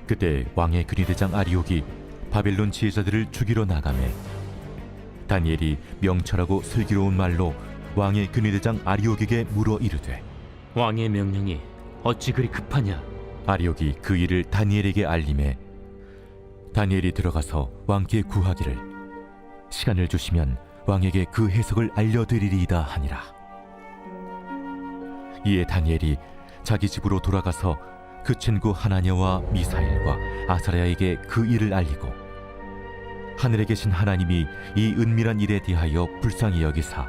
그때 왕의 근위대장 아리옥이 바벨론 지혜자들을 죽이러 나가매 다니엘이 명철하고 슬기로운 말로 왕의 근위대장 아리옥에게 물어 이르되 왕의 명령이 어찌 그리 급하냐? 아리옥이 그 일을 다니엘에게 알림해 다니엘이 들어가서 왕께 구하기를 시간을 주시면 왕에게 그 해석을 알려드리리이다 하니라. 이에 다니엘이 자기 집으로 돌아가서 그 친구 하나냐와 미사엘과 아사랴에게 그 일을 알리고 하늘에 계신 하나님이 이 은밀한 일에 대하여 불쌍히 여기사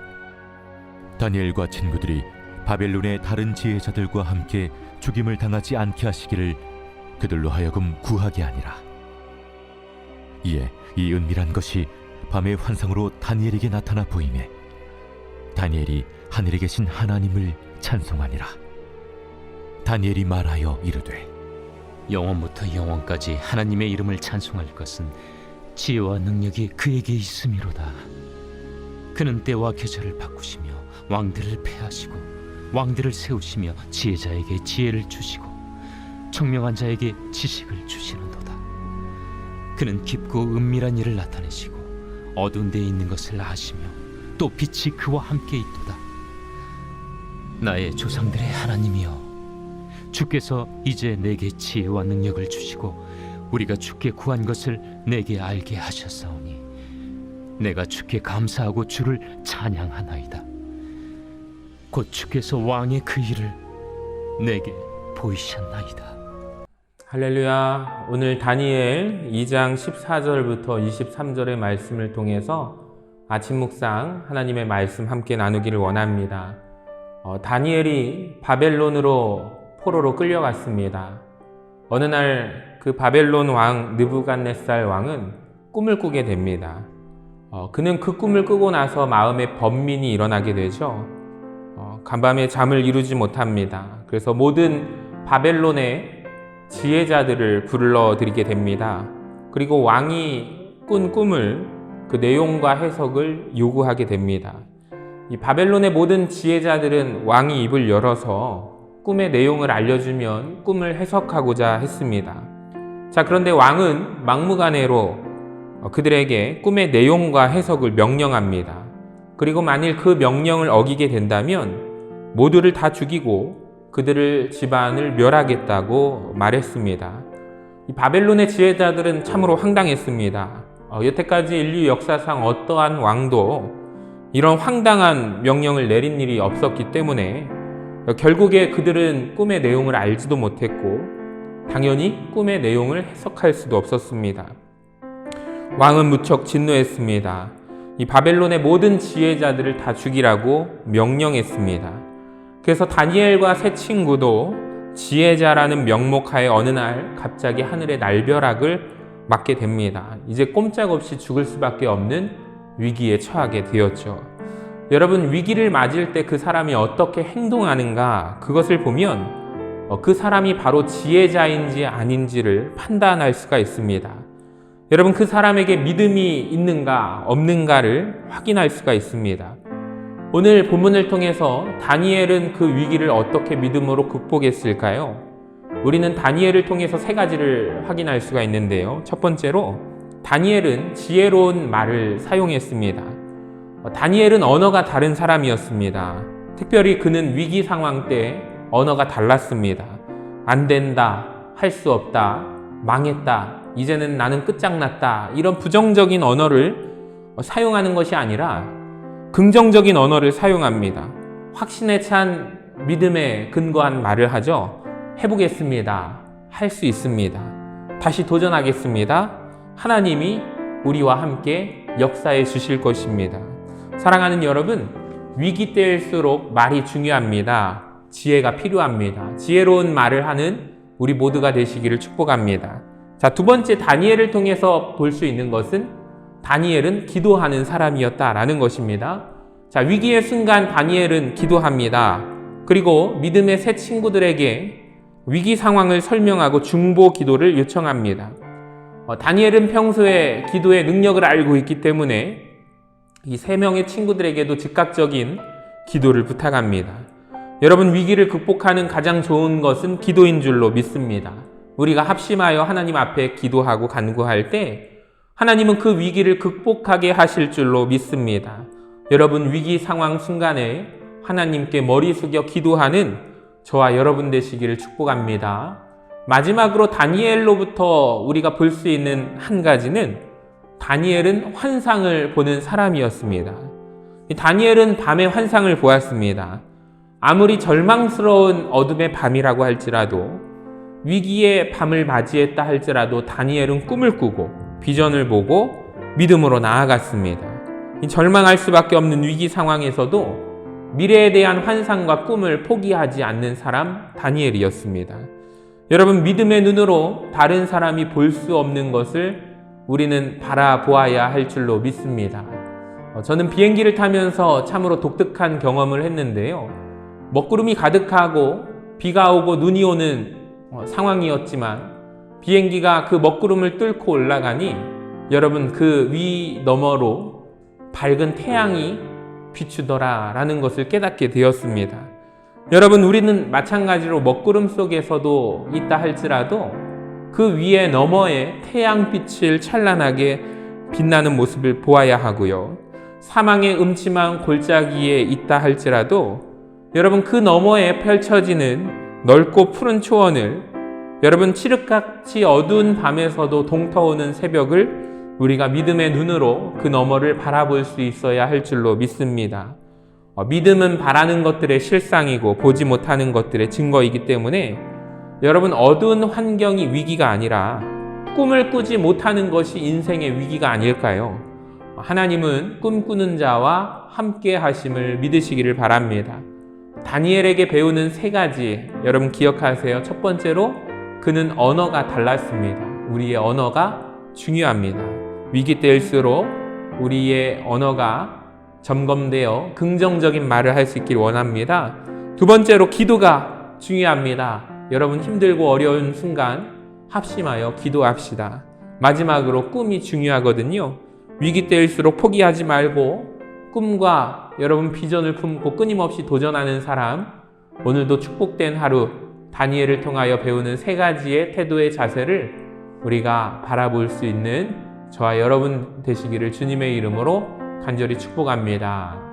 다니엘과 친구들이 바벨론의 다른 지혜자들과 함께 죽임을 당하지 않게 하시기를 그들로 하여금 구하게 하니라. 이에 이 은밀한 것이 밤의 환상으로 다니엘에게 나타나 보이매 다니엘이 하늘에 계신 하나님을 찬송하니라. 다니엘이 말하여 이르되 영원부터 영원까지 하나님의 이름을 찬송할 것은 지혜와 능력이 그에게 있음이로다. 그는 때와 계절을 바꾸시며 왕들을 패하시고 왕들을 세우시며 지혜자에게 지혜를 주시고 청명한 자에게 지식을 주시는도다. 그는 깊고 은밀한 일을 나타내시고 어두운 데에 있는 것을 아시며 또 빛이 그와 함께 있도다. 나의 조상들의 하나님이여, 주께서 이제 내게 지혜와 능력을 주시고 우리가 주께 구한 것을 내게 알게 하셨사오니 내가 주께 감사하고 주를 찬양하나이다. 곧 주께서 왕의 그 일을 내게 보이셨나이다. 할렐루야. 오늘 다니엘 2장 14절부터 23절의 말씀을 통해서 아침 묵상 하나님의 말씀 함께 나누기를 원합니다. 다니엘이 바벨론으로 포로로 끌려갔습니다. 어느 날 그 바벨론 왕 느부갓네살 왕은 꿈을 꾸게 됩니다. 그는 그 꿈을 꾸고 나서 마음에 번민이 일어나게 되죠. 간밤에 잠을 이루지 못합니다. 그래서 모든 바벨론의 지혜자들을 불러들이게 됩니다. 그리고 왕이 꾼 꿈을 그 내용과 해석을 요구하게 됩니다. 이 바벨론의 모든 지혜자들은 왕이 입을 열어서 꿈의 내용을 알려주면 꿈을 해석하고자 했습니다. 자, 그런데 왕은 막무가내로 그들에게 꿈의 내용과 해석을 명령합니다. 그리고 만일 그 명령을 어기게 된다면 모두를 다 죽이고 그들을 집안을 멸하겠다고 말했습니다. 이 바벨론의 지혜자들은 참으로 황당했습니다. 여태까지 인류 역사상 어떠한 왕도 이런 황당한 명령을 내린 일이 없었기 때문에 결국에 그들은 꿈의 내용을 알지도 못했고 당연히 꿈의 내용을 해석할 수도 없었습니다. 왕은 무척 진노했습니다. 이 바벨론의 모든 지혜자들을 다 죽이라고 명령했습니다. 그래서 다니엘과 세 친구도 지혜자라는 명목하에 어느 날 갑자기 하늘의 날벼락을 맞게 됩니다. 이제 꼼짝없이 죽을 수밖에 없는 위기에 처하게 되었죠. 여러분, 위기를 맞을 때 그 사람이 어떻게 행동하는가, 그것을 보면 그 사람이 바로 지혜자인지 아닌지를 판단할 수가 있습니다. 여러분, 그 사람에게 믿음이 있는가 없는가를 확인할 수가 있습니다. 오늘 본문을 통해서 다니엘은 그 위기를 어떻게 믿음으로 극복했을까요? 우리는 다니엘을 통해서 세 가지를 확인할 수가 있는데요. 첫 번째로 다니엘은 지혜로운 말을 사용했습니다. 다니엘은 언어가 다른 사람이었습니다. 특별히 그는 위기 상황 때 언어가 달랐습니다. 안 된다, 할 수 없다, 망했다, 이제는 나는 끝장났다, 이런 부정적인 언어를 사용하는 것이 아니라 긍정적인 언어를 사용합니다. 확신에 찬 믿음에 근거한 말을 하죠. 해보겠습니다. 할 수 있습니다. 다시 도전하겠습니다. 하나님이 우리와 함께 역사해 주실 것입니다. 사랑하는 여러분, 위기 때일수록 말이 중요합니다. 지혜가 필요합니다. 지혜로운 말을 하는 우리 모두가 되시기를 축복합니다. 자, 두 번째, 다니엘을 통해서 볼 수 있는 것은 다니엘은 기도하는 사람이었다라는 것입니다. 자, 위기의 순간 다니엘은 기도합니다. 그리고 믿음의 새 친구들에게 위기 상황을 설명하고 중보 기도를 요청합니다. 다니엘은 평소에 기도의 능력을 알고 있기 때문에 이 세 명의 친구들에게도 즉각적인 기도를 부탁합니다. 여러분, 위기를 극복하는 가장 좋은 것은 기도인 줄로 믿습니다. 우리가 합심하여 하나님 앞에 기도하고 간구할 때 하나님은 그 위기를 극복하게 하실 줄로 믿습니다. 여러분, 위기 상황 순간에 하나님께 머리 숙여 기도하는 저와 여러분 되시기를 축복합니다. 마지막으로 다니엘로부터 우리가 볼 수 있는 한 가지는 다니엘은 환상을 보는 사람이었습니다. 다니엘은 밤에 환상을 보았습니다. 아무리 절망스러운 어둠의 밤이라고 할지라도, 위기의 밤을 맞이했다 할지라도 다니엘은 꿈을 꾸고 비전을 보고 믿음으로 나아갔습니다. 절망할 수밖에 없는 위기 상황에서도 미래에 대한 환상과 꿈을 포기하지 않는 사람 다니엘이었습니다. 여러분, 믿음의 눈으로 다른 사람이 볼 수 없는 것을 우리는 바라보아야 할 줄로 믿습니다. 저는 비행기를 타면서 참으로 독특한 경험을 했는데요. 먹구름이 가득하고 비가 오고 눈이 오는 상황이었지만 비행기가 그 먹구름을 뚫고 올라가니 여러분, 그 위 너머로 밝은 태양이 비추더라라는 것을 깨닫게 되었습니다. 여러분, 우리는 마찬가지로 먹구름 속에서도 있다 할지라도 그 위에 너머에 태양빛을 찬란하게 빛나는 모습을 보아야 하고요. 사망의 음침한 골짜기에 있다 할지라도 여러분, 그 너머에 펼쳐지는 넓고 푸른 초원을, 여러분, 칠흑같이 어두운 밤에서도 동터오는 새벽을 우리가 믿음의 눈으로 그 너머를 바라볼 수 있어야 할 줄로 믿습니다. 믿음은 바라는 것들의 실상이고 보지 못하는 것들의 증거이기 때문에 여러분, 어두운 환경이 위기가 아니라 꿈을 꾸지 못하는 것이 인생의 위기가 아닐까요? 하나님은 꿈꾸는 자와 함께 하심을 믿으시기를 바랍니다. 다니엘에게 배우는 세 가지 여러분 기억하세요. 첫 번째로, 그는 언어가 달랐습니다. 우리의 언어가 중요합니다. 위기 때일수록 우리의 언어가 점검되어 긍정적인 말을 할 수 있길 원합니다. 두 번째로, 기도가 중요합니다. 여러분, 힘들고 어려운 순간 합심하여 기도합시다. 마지막으로, 꿈이 중요하거든요. 위기 때일수록 포기하지 말고 꿈과 여러분 비전을 품고 끊임없이 도전하는 사람, 오늘도 축복된 하루, 다니엘을 통하여 배우는 세 가지의 태도의 자세를 우리가 바라볼 수 있는 저와 여러분 되시기를 주님의 이름으로 간절히 축복합니다.